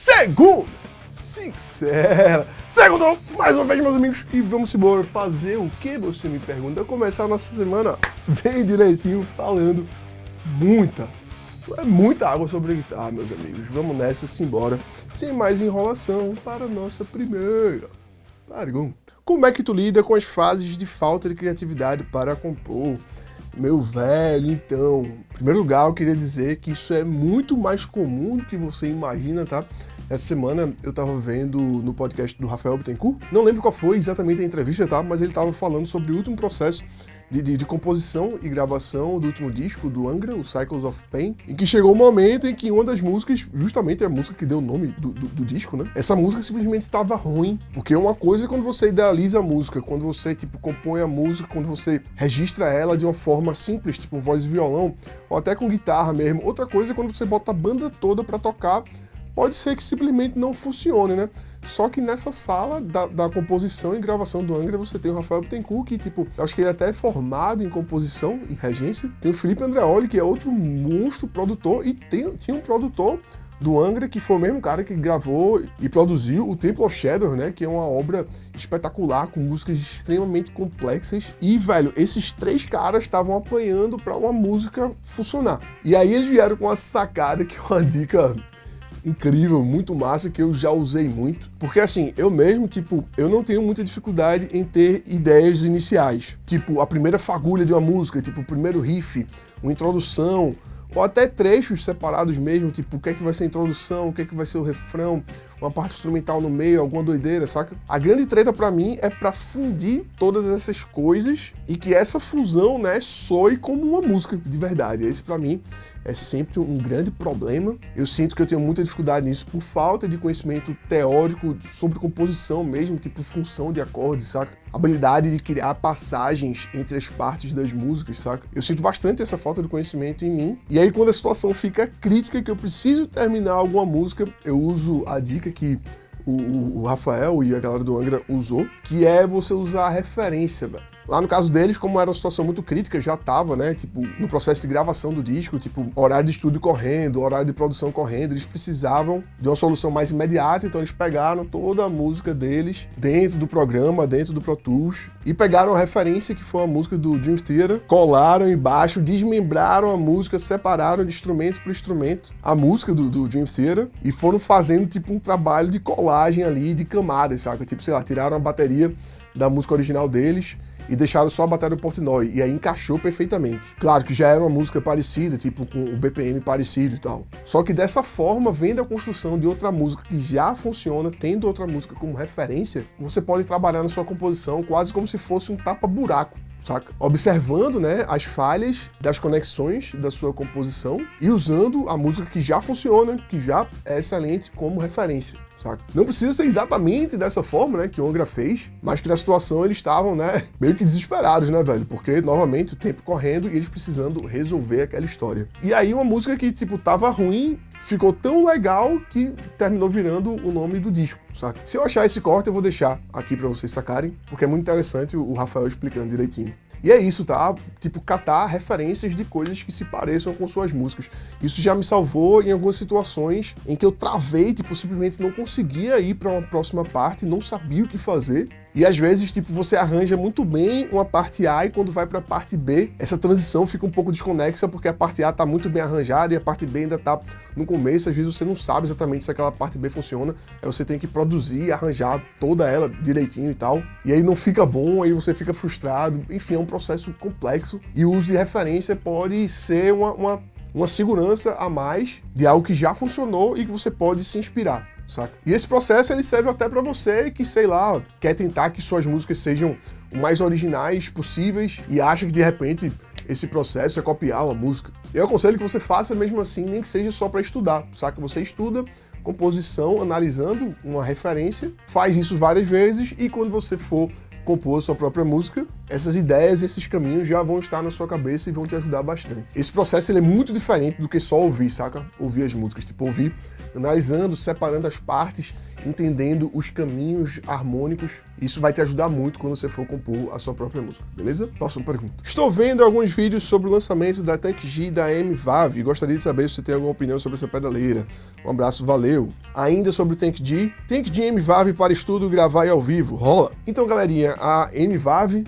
Segundou, mais uma vez, meus amigos, e vamos embora fazer o que você me pergunta. Começar a nossa semana bem direitinho, falando muita água sobre a guitarra, meus amigos. Vamos nessa, simbora, sem mais enrolação, para a nossa primeira pergunta. Como é que tu lida com as fases de falta de criatividade para compor? Meu velho, então, em primeiro lugar, eu queria dizer que isso é muito mais comum do que você imagina, tá? Essa semana eu tava vendo no podcast do Rafael Bittencourt, não lembro qual foi exatamente a entrevista, tá? Mas ele tava falando sobre o último processo de composição e gravação do último disco do Angra, o Cycles of Pain, em que chegou um momento em que uma das músicas, justamente a música que deu o nome do disco, né? Essa música simplesmente estava ruim, porque uma coisa é quando você idealiza a música, quando você, compõe a música, quando você registra ela de uma forma simples, tipo voz e violão, ou até com guitarra mesmo. Outra coisa é quando você bota a banda toda pra tocar. Pode ser que simplesmente não funcione, né? Só que nessa sala da composição e gravação do Angra, você tem o Rafael Bittencourt, que, acho que ele até é formado em composição e regência. Tem o Felipe Andreoli, que é outro monstro produtor, e tinha um produtor do Angra, que foi o mesmo cara que gravou e produziu o Temple of Shadow, né? Que é uma obra espetacular, com músicas extremamente complexas. E, velho, esses três caras estavam apanhando para uma música funcionar. E aí eles vieram com uma sacada, que é uma dica incrível, muito massa, que eu já usei muito. Porque assim, eu mesmo, eu não tenho muita dificuldade em ter ideias iniciais. A primeira fagulha de uma música, o primeiro riff, uma introdução, ou até trechos separados mesmo, o que é que vai ser a introdução, o que é que vai ser o refrão, uma parte instrumental no meio, alguma doideira, saca? A grande treta pra mim é pra fundir todas essas coisas e que essa fusão, né, soe como uma música de verdade. Esse pra mim é sempre um grande problema. Eu sinto que eu tenho muita dificuldade nisso por falta de conhecimento teórico sobre composição mesmo, função de acordes, saca? Habilidade de criar passagens entre as partes das músicas, saca? Eu sinto bastante essa falta de conhecimento em mim. E aí quando a situação fica crítica, que eu preciso terminar alguma música, eu uso a dica que o Rafael e a galera do Angra usou, que é você usar a referência, velho. Lá no caso deles, como era uma situação muito crítica, já tava, né, no processo de gravação do disco, horário de estúdio correndo, horário de produção correndo, eles precisavam de uma solução mais imediata, então eles pegaram toda a música deles dentro do programa, dentro do Pro Tools, e pegaram a referência, que foi uma música do Dream Theater, colaram embaixo, desmembraram a música, separaram de instrumento por instrumento a música do Dream Theater, e foram fazendo, um trabalho de colagem ali, de camadas, saca? Tiraram a bateria da música original deles, e deixaram só a bateria do Portnoy, e aí encaixou perfeitamente. Claro que já era uma música parecida, com o BPM parecido e tal. Só que dessa forma, vendo a construção de outra música que já funciona, tendo outra música como referência, você pode trabalhar na sua composição quase como se fosse um tapa-buraco, saca? Observando, né, as falhas das conexões da sua composição e usando a música que já funciona, que já é excelente como referência. Saca? Não precisa ser exatamente dessa forma, né, que o Angra fez, mas que na situação eles estavam, né, meio que desesperados, né, velho? Porque, novamente, o tempo correndo e eles precisando resolver aquela história. E aí uma música que, tava ruim, ficou tão legal que terminou virando o nome do disco, saca? Se eu achar esse corte, eu vou deixar aqui pra vocês sacarem, porque é muito interessante o Rafael explicando direitinho. E é isso, tá? Catar referências de coisas que se pareçam com suas músicas. Isso já me salvou em algumas situações em que eu travei, simplesmente não conseguia ir para uma próxima parte, não sabia o que fazer. E às vezes, você arranja muito bem uma parte A e quando vai pra parte B, essa transição fica um pouco desconexa porque a parte A tá muito bem arranjada e a parte B ainda tá no começo. Às vezes você não sabe exatamente se aquela parte B funciona, aí você tem que produzir e arranjar toda ela direitinho e tal. E aí não fica bom, aí você fica frustrado. Enfim, é um processo complexo e o uso de referência pode ser uma segurança a mais de algo que já funcionou e que você pode se inspirar. Saca? E esse processo ele serve até pra você que, sei lá, quer tentar que suas músicas sejam o mais originais possíveis e acha que de repente esse processo é copiar uma música. Eu aconselho que você faça mesmo assim, nem que seja só pra estudar, saca? Você estuda composição, analisando uma referência, faz isso várias vezes e quando você for compor a sua própria música, essas ideias, esses caminhos já vão estar na sua cabeça e vão te ajudar bastante. Esse processo ele é muito diferente do que só ouvir, saca? Ouvir as músicas, tipo ouvir, analisando, separando as partes, entendendo os caminhos harmônicos. Isso vai te ajudar muito quando você for compor a sua própria música, beleza? Próxima pergunta. Estou vendo alguns vídeos sobre o lançamento da Tank G e da M-Vav e gostaria de saber se você tem alguma opinião sobre essa pedaleira. Um abraço, valeu. Ainda sobre o Tank G e M-Vav para estudo, gravar e ao vivo, rola? Então, galerinha, a M-Vav,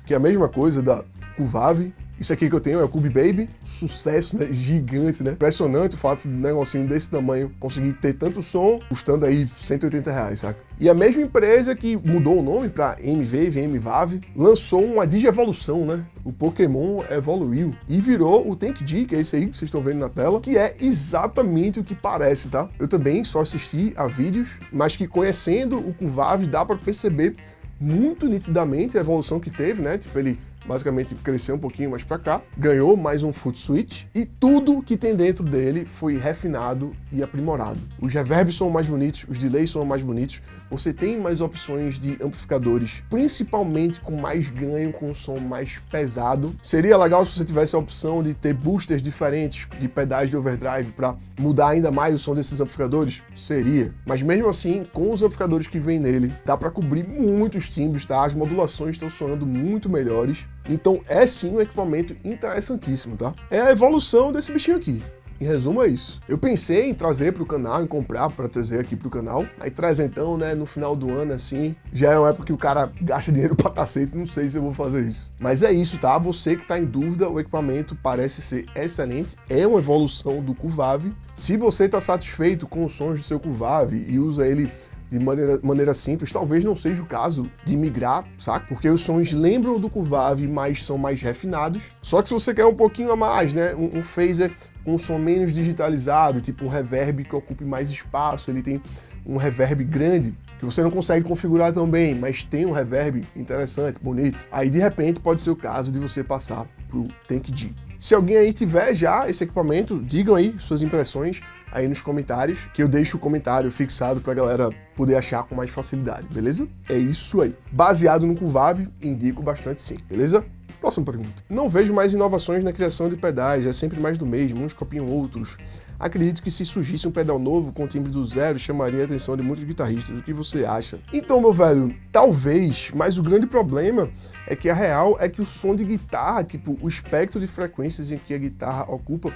que é a mesma coisa da Cuvav. Isso aqui que eu tenho é o Cube Baby, sucesso, né? Gigante, né? Impressionante o fato de um negocinho desse tamanho conseguir ter tanto som, custando aí R$180, saca? E a mesma empresa que mudou o nome para M-Wave, M-Vav, lançou uma digievolução, né? O Pokémon evoluiu e virou o Tank G, que é esse aí que vocês estão vendo na tela, que é exatamente o que parece, tá? Eu também só assisti a vídeos, mas que conhecendo o Cuvav dá para perceber muito nitidamente a evolução que teve, né? Tipo, ele basicamente cresceu um pouquinho mais pra cá, ganhou mais um foot switch e tudo que tem dentro dele foi refinado e aprimorado. Os reverbs são mais bonitos, os delays são mais bonitos, você tem mais opções de amplificadores, principalmente com mais ganho, com um som mais pesado. Seria legal se você tivesse a opção de ter boosters diferentes de pedais de overdrive para mudar ainda mais o som desses amplificadores? Seria. Mas mesmo assim, com os amplificadores que vem nele, dá para cobrir muitos timbres, tá? As modulações estão soando muito melhores. Então é sim um equipamento interessantíssimo, tá? É a evolução desse bichinho aqui. Em resumo é isso. Eu pensei em trazer para o canal, em comprar para trazer aqui para o canal. Aí trezentão, né, no final do ano assim, já é uma época que o cara gasta dinheiro pra cacete, não sei se eu vou fazer isso. Mas é isso, tá? Você que tá em dúvida, o equipamento parece ser excelente, é uma evolução do Cuvav. Se você tá satisfeito com os sons do seu Cuvav e usa ele de maneira simples, talvez não seja o caso de migrar, saca? Porque os sons lembram do Cuvav, mas são mais refinados. Só que se você quer um pouquinho a mais, né, um phaser com um som menos digitalizado, tipo um reverb que ocupe mais espaço, ele tem um reverb grande, que você não consegue configurar tão bem, mas tem um reverb interessante, bonito. Aí de repente pode ser o caso de você passar pro Tank G. Se alguém aí tiver já esse equipamento, digam aí suas impressões aí nos comentários, que eu deixo o comentário fixado pra galera poder achar com mais facilidade, beleza? É isso aí. Baseado no Cuvav, indico bastante sim, beleza? Próxima pergunta. Não vejo mais inovações na criação de pedais, é sempre mais do mesmo, uns copiam outros. Acredito que se surgisse um pedal novo com timbre do zero, chamaria a atenção de muitos guitarristas. O que você acha? Então, meu velho, talvez, mas o grande problema é que a real é que o som de guitarra, tipo, o espectro de frequências em que a guitarra ocupa,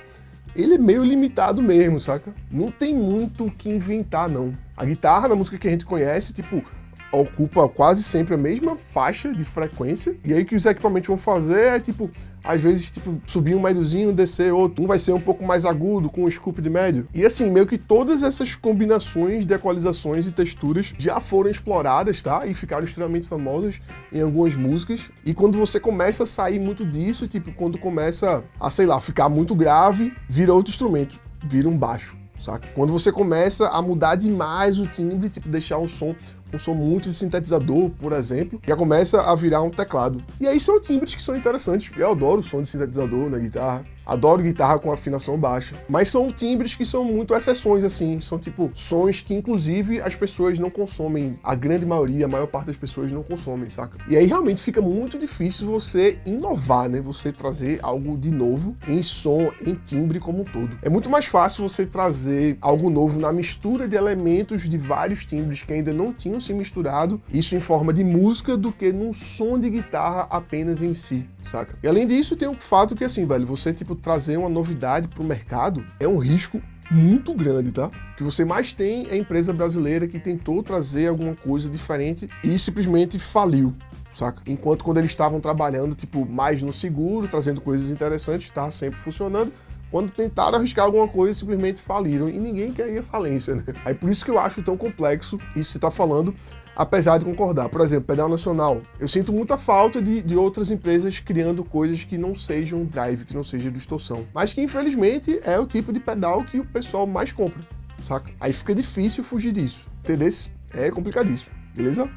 ele é meio limitado mesmo, saca? Não tem muito o que inventar, não. A guitarra, na música que a gente conhece, tipo, ocupa quase sempre a mesma faixa de frequência, e aí o que os equipamentos vão fazer é, tipo, às vezes, tipo, subir um médiozinho, descer outro. Um vai ser um pouco mais agudo, com um scoop de médio. E assim, meio que todas essas combinações de equalizações e texturas já foram exploradas, tá? E ficaram extremamente famosas em algumas músicas. E quando você começa a sair muito disso, tipo, quando começa a, sei lá, ficar muito grave, vira outro instrumento, vira um baixo, saca? Quando você começa a mudar demais o timbre, tipo, deixar um som muito de sintetizador, por exemplo, já começa a virar um teclado. E aí são timbres que são interessantes. Eu adoro o som de sintetizador na guitarra, adoro guitarra com afinação baixa, mas são timbres que são muito exceções, assim, são tipo sons que inclusive as pessoas não consomem, a grande maioria, a maior parte das pessoas não consomem, saca? E aí realmente fica muito difícil você inovar, né? Você trazer algo de novo em som, em timbre como um todo. É muito mais fácil você trazer algo novo na mistura de elementos de vários timbres que ainda não tinham se misturado, isso em forma de música, do que num som de guitarra apenas em si, saca? E além disso, tem o fato que, assim, velho, você, tipo, trazer uma novidade pro mercado é um risco muito grande, tá? O que você mais tem é a empresa brasileira que tentou trazer alguma coisa diferente e simplesmente faliu, saca? Enquanto quando eles estavam trabalhando, tipo, mais no seguro, trazendo coisas interessantes, tá sempre funcionando. Quando tentaram arriscar alguma coisa, simplesmente faliram. E ninguém quer ir à falência, né? Aí por isso que eu acho tão complexo isso que você tá falando, apesar de concordar. Por exemplo, pedal nacional. Eu sinto muita falta de outras empresas criando coisas que não sejam drive, que não sejam distorção. Mas que, infelizmente, é o tipo de pedal que o pessoal mais compra, saca? Aí fica difícil fugir disso. Entendeu? É complicadíssimo, beleza?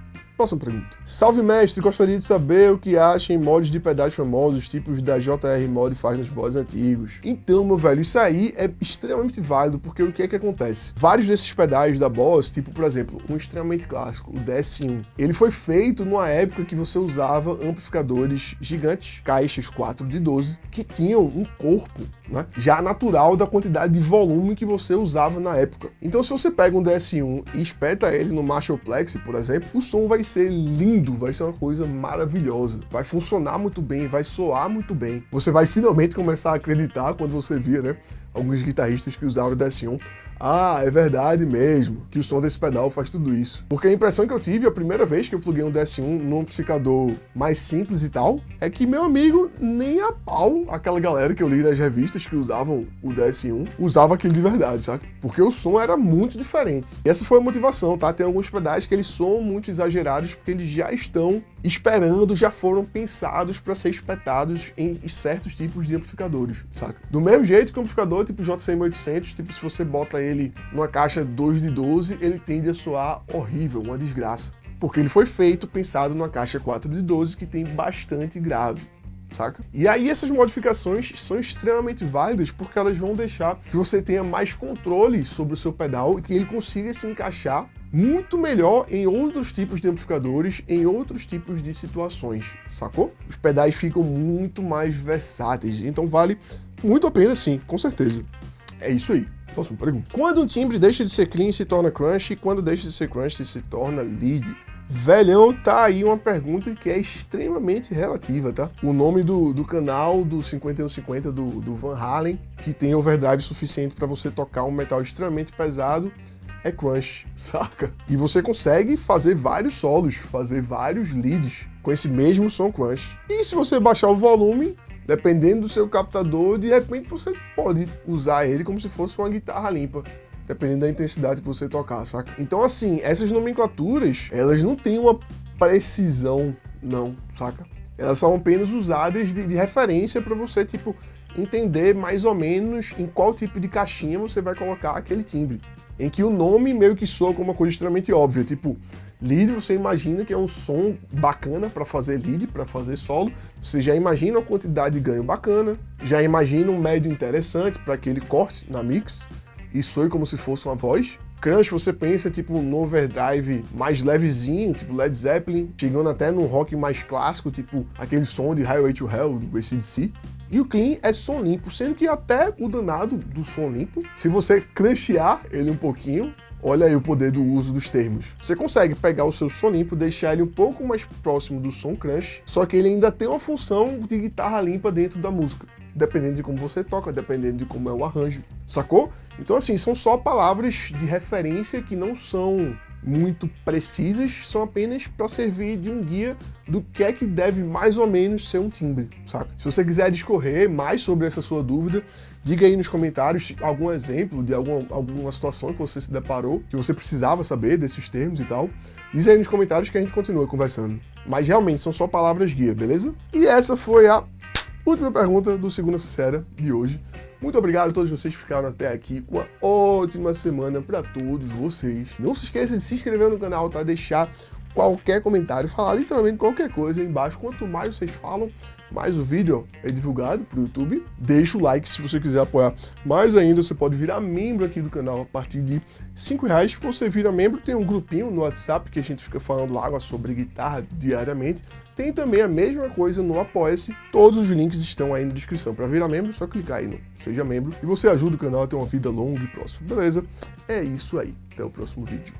Próxima pergunta. Salve mestre, gostaria de saber o que acha em mods de pedais famosos, tipos da JR Mod faz nos mods antigos. Então, meu velho, isso aí é extremamente válido, porque o que é que acontece? Vários desses pedais da Boss, tipo, por exemplo, um extremamente clássico, o DS1, ele foi feito numa época que você usava amplificadores gigantes, caixas 4 de 12, que tinham um corpo, né, já natural da quantidade de volume que você usava na época. Então, se você pega um DS1 e espeta ele no Marshallplex, por exemplo, o som vai ser lindo, vai ser uma coisa maravilhosa, vai funcionar muito bem, vai soar muito bem. Você vai finalmente começar a acreditar quando você via, né, alguns guitarristas que usaram o DS1. Ah, é verdade mesmo, que o som desse pedal faz tudo isso. Porque a impressão que eu tive a primeira vez que eu pluguei um DS1 num amplificador mais simples e tal, é que, meu amigo, nem a pau, aquela galera que eu li nas revistas que usavam o DS1, usava aquilo de verdade, saca? Porque o som era muito diferente. E essa foi a motivação, tá? Tem alguns pedais que eles são muito exagerados porque eles já estão esperando, já foram pensados para ser espetados em certos tipos de amplificadores, saca? Do mesmo jeito que o amplificador tipo JCM800, tipo, se você bota ele numa caixa 2 de 12, ele tende a soar horrível, uma desgraça. Porque ele foi feito, pensado numa caixa 4 de 12 que tem bastante grave, saca? E aí essas modificações são extremamente válidas porque elas vão deixar que você tenha mais controle sobre o seu pedal e que ele consiga se encaixar muito melhor em outros tipos de amplificadores, em outros tipos de situações, sacou? Os pedais ficam muito mais versáteis, então vale muito a pena sim, com certeza. É isso aí. Próxima pergunta. Quando um timbre deixa de ser clean e se torna crunch, e quando deixa de ser crunch se torna lead? Velhão, tá aí uma pergunta que é extremamente relativa, tá? O nome do canal do 5150 do Van Halen, que tem overdrive suficiente para você tocar um metal extremamente pesado, é crunch, saca? E você consegue fazer vários solos, fazer vários leads com esse mesmo som crunch. E se você baixar o volume, dependendo do seu captador, de repente você pode usar ele como se fosse uma guitarra limpa, dependendo da intensidade que você tocar, saca? Então, assim, essas nomenclaturas, elas não têm uma precisão, não, saca? Elas são apenas usadas de referência para você, tipo, entender mais ou menos em qual tipo de caixinha você vai colocar aquele timbre. Em que o nome meio que soa como uma coisa extremamente óbvia, tipo, lead você imagina que é um som bacana para fazer lead, para fazer solo, você já imagina uma quantidade de ganho bacana, já imagina um médio interessante para aquele corte na mix, e soe como se fosse uma voz. Crunch você pensa tipo no overdrive mais levezinho, tipo Led Zeppelin, chegando até num rock mais clássico, tipo aquele som de Highway to Hell do AC/DC. E o clean é som limpo, sendo que até o danado do som limpo, se você crunchear ele um pouquinho, olha aí o poder do uso dos termos. Você consegue pegar o seu som limpo, deixar ele um pouco mais próximo do som crunch, só que ele ainda tem uma função de guitarra limpa dentro da música, dependendo de como você toca, dependendo de como é o arranjo, sacou? Então assim, são só palavras de referência que não são muito precisas, são apenas para servir de um guia do que é que deve mais ou menos ser um timbre, saca? Se você quiser discorrer mais sobre essa sua dúvida, diga aí nos comentários algum exemplo de alguma situação que você se deparou, que você precisava saber desses termos e tal. Diz aí nos comentários que a gente continua conversando. Mas realmente são só palavras guia, beleza? E essa foi a última pergunta do Segunda Sincera de hoje. Muito obrigado a todos vocês que ficaram até aqui. Uma ótima semana para todos vocês. Não se esqueça de se inscrever no canal, tá? Deixar qualquer comentário, falar literalmente qualquer coisa aí embaixo. Quanto mais vocês falam, mais o vídeo é divulgado pro YouTube. Deixa o like se você quiser apoiar mais ainda. Você pode virar membro aqui do canal a partir de R$5. Você vira membro, tem um grupinho no WhatsApp que a gente fica falando lá sobre guitarra diariamente. Tem também a mesma coisa no Apoia-se. Todos os links estão aí na descrição. Para virar membro, é só clicar aí no Seja Membro e você ajuda o canal a ter uma vida longa e próxima. Beleza? É isso aí. Até o próximo vídeo.